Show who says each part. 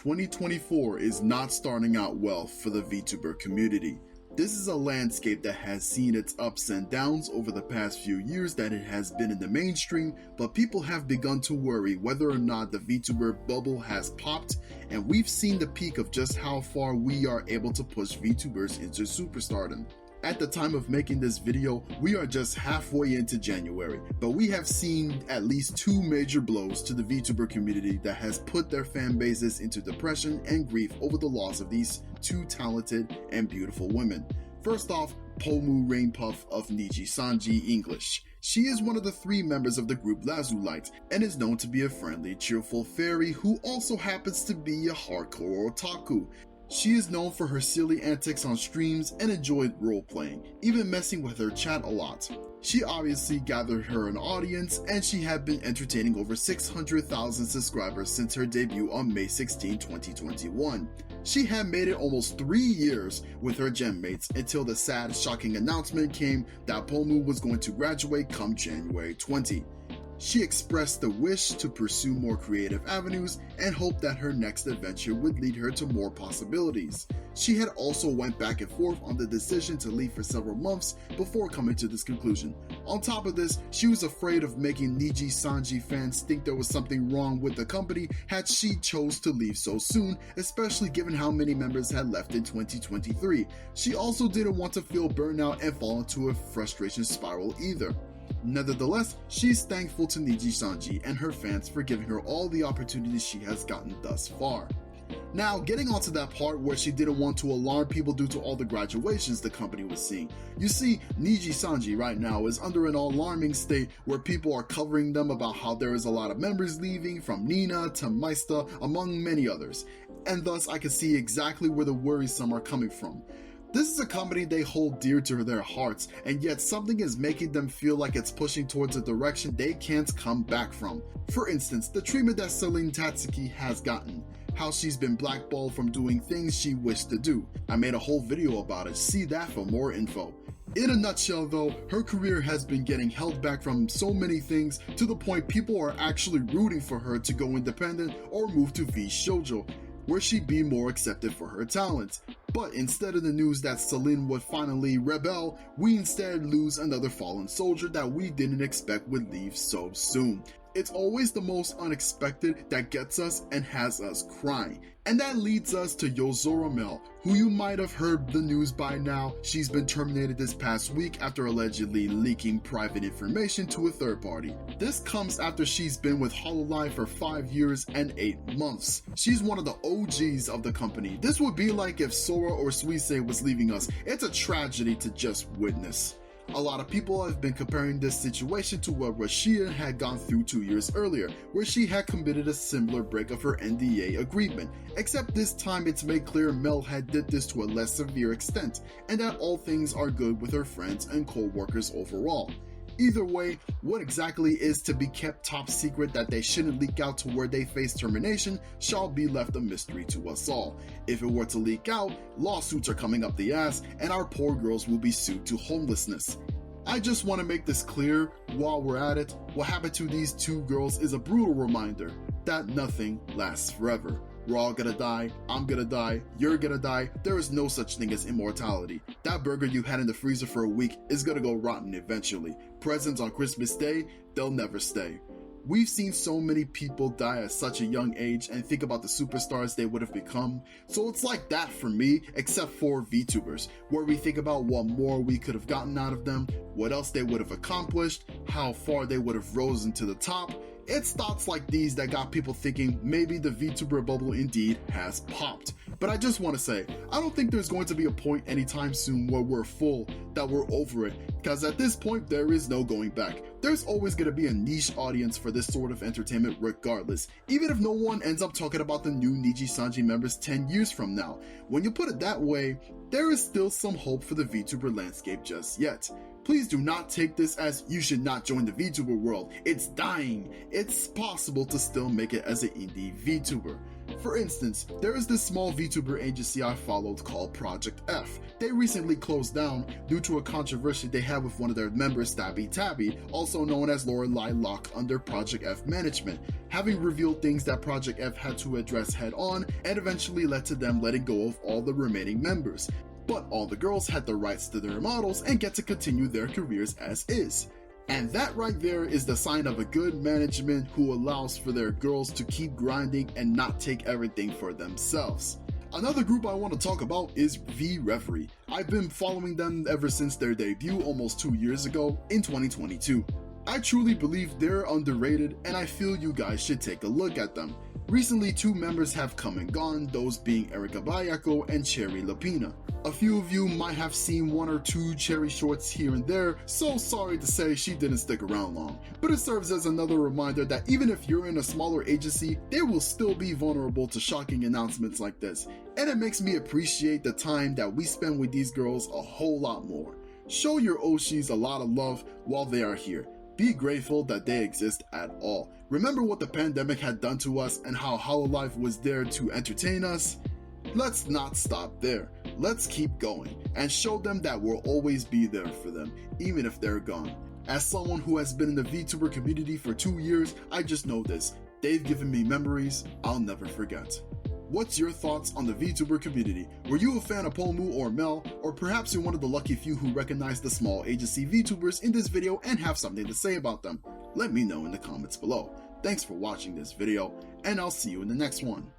Speaker 1: 2024 is not starting out well for the VTuber community. This is a landscape that has seen its ups and downs over the past few years that it has been in the mainstream, but people have begun to worry whether or not the VTuber bubble has popped, and we've seen the peak of just how far we are able to push VTubers into superstardom. At the time of making this video, we are just halfway into January, but we have seen at least two major blows to the VTuber community that has put their fan bases into depression and grief over the loss of these two talented and beautiful women. First off, Pomu Rainpuff of Niji Sanji English. She is one of the three members of the group Lazulite and is known to be a friendly, cheerful fairy who also happens to be a hardcore otaku. She is known for her silly antics on streams and enjoyed role-playing, even messing with her chat a lot. She obviously gathered her an audience, and she had been entertaining over 600,000 subscribers since her debut on May 16, 2021. She had made it almost 3 years with her gem mates until the sad, shocking announcement came that Pomu was going to graduate come January 20. She expressed the wish to pursue more creative avenues and hoped that her next adventure would lead her to more possibilities. She had also went back and forth on the decision to leave for several months before coming to this conclusion. On top of this, she was afraid of making Niji Sanji fans think there was something wrong with the company had she chose to leave so soon, especially given how many members had left in 2023. She also didn't want to feel burnout and fall into a frustration spiral either. Nevertheless, she's thankful to Niji Sanji and her fans for giving her all the opportunities she has gotten thus far. Now, getting onto that part where she didn't want to alarm people due to all the graduations the company was seeing. You see, Niji Sanji right now is under an alarming state where people are covering them about how there is a lot of members leaving, from Nina to Maista, among many others. And thus, I can see exactly where the worrisome are coming from. This is a company they hold dear to their hearts, and yet something is making them feel like it's pushing towards a direction they can't come back from. For instance, the treatment that Celine Tatsuki has gotten. How she's been blackballed from doing things she wished to do. I made a whole video about it, see that for more info. In a nutshell though, her career has been getting held back from so many things to the point people are actually rooting for her to go independent or move to V Shoujo, where she'd be more accepted for her talents. But instead of the news that Celine would finally rebel, we instead lose another fallen soldier that we didn't expect would leave so soon. It's always the most unexpected that gets us and has us crying. And that leads us to Yozora Mel, who you might have heard the news by now. She's been terminated this past week after allegedly leaking private information to a third party. This comes after she's been with Hololive for 5 years and 8 months. She's one of the OGs of the company. This would be like if Sora or Suisei was leaving us. It's a tragedy to just witness. A lot of people have been comparing this situation to what Rashida had gone through 2 years earlier, where she had committed a similar break of her NDA agreement, except this time it's made clear Mel had did this to a less severe extent, and that all things are good with her friends and co-workers overall. Either way, what exactly is to be kept top secret that they shouldn't leak out to where they face termination shall be left a mystery to us all. If it were to leak out, lawsuits are coming up the ass and our poor girls will be sued to homelessness. I just want to make this clear while we're at it, what happened to these two girls is a brutal reminder that nothing lasts forever. We're all gonna die, I'm gonna die, you're gonna die. There is no such thing as immortality. That burger you had in the freezer for a week is gonna go rotten eventually. Presents on Christmas Day, they'll never stay. We've seen so many people die at such a young age and think about the superstars they would have become. So it's like that for me, except for VTubers, where we think about what more we could have gotten out of them, what else they would have accomplished, how far they would have risen to the top. It's thoughts like these that got people thinking maybe the VTuber bubble indeed has popped. But I just want to say, I don't think there's going to be a point anytime soon where we're full, that we're over it, because at this point there is no going back. There's always going to be a niche audience for this sort of entertainment regardless, even if no one ends up talking about the new Niji Sanji members 10 years from now. When you put it that way, there is still some hope for the VTuber landscape just yet. Please do not take this as you should not join the VTuber world. It's dying. It's possible to still make it as an indie VTuber. For instance, there is this small VTuber agency I followed called Project F. They recently closed down due to a controversy they had with one of their members, Stabby Tabby, also known as Lorelei Locke under Project F management, having revealed things that Project F had to address head on and eventually led to them letting go of all the remaining members. But all the girls had the rights to their models and get to continue their careers as is. And that right there is the sign of a good management who allows for their girls to keep grinding and not take everything for themselves. Another group I want to talk about is VReverie. I've been following them ever since their debut almost 2 years ago in 2022. I truly believe they're underrated and I feel you guys should take a look at them. Recently, 2 members have come and gone, those being Erika Bayako and Cherry Lapina. A few of you might have seen 1 or 2 Cherry shorts here and there, so sorry to say she didn't stick around long. But it serves as another reminder that even if you're in a smaller agency, they will still be vulnerable to shocking announcements like this. And it makes me appreciate the time that we spend with these girls a whole lot more. Show your Oshis a lot of love while they are here. Be grateful that they exist at all. Remember what the pandemic had done to us and how Hololive was there to entertain us? Let's not stop there. Let's keep going and show them that we'll always be there for them, even if they're gone. As someone who has been in the VTuber community for 2 years, I just know this. They've given me memories I'll never forget. What's your thoughts on the VTuber community? Were you a fan of Pomu or Mel, or perhaps you're one of the lucky few who recognize the small agency VTubers in this video and have something to say about them? Let me know in the comments below. Thanks for watching this video, and I'll see you in the next one.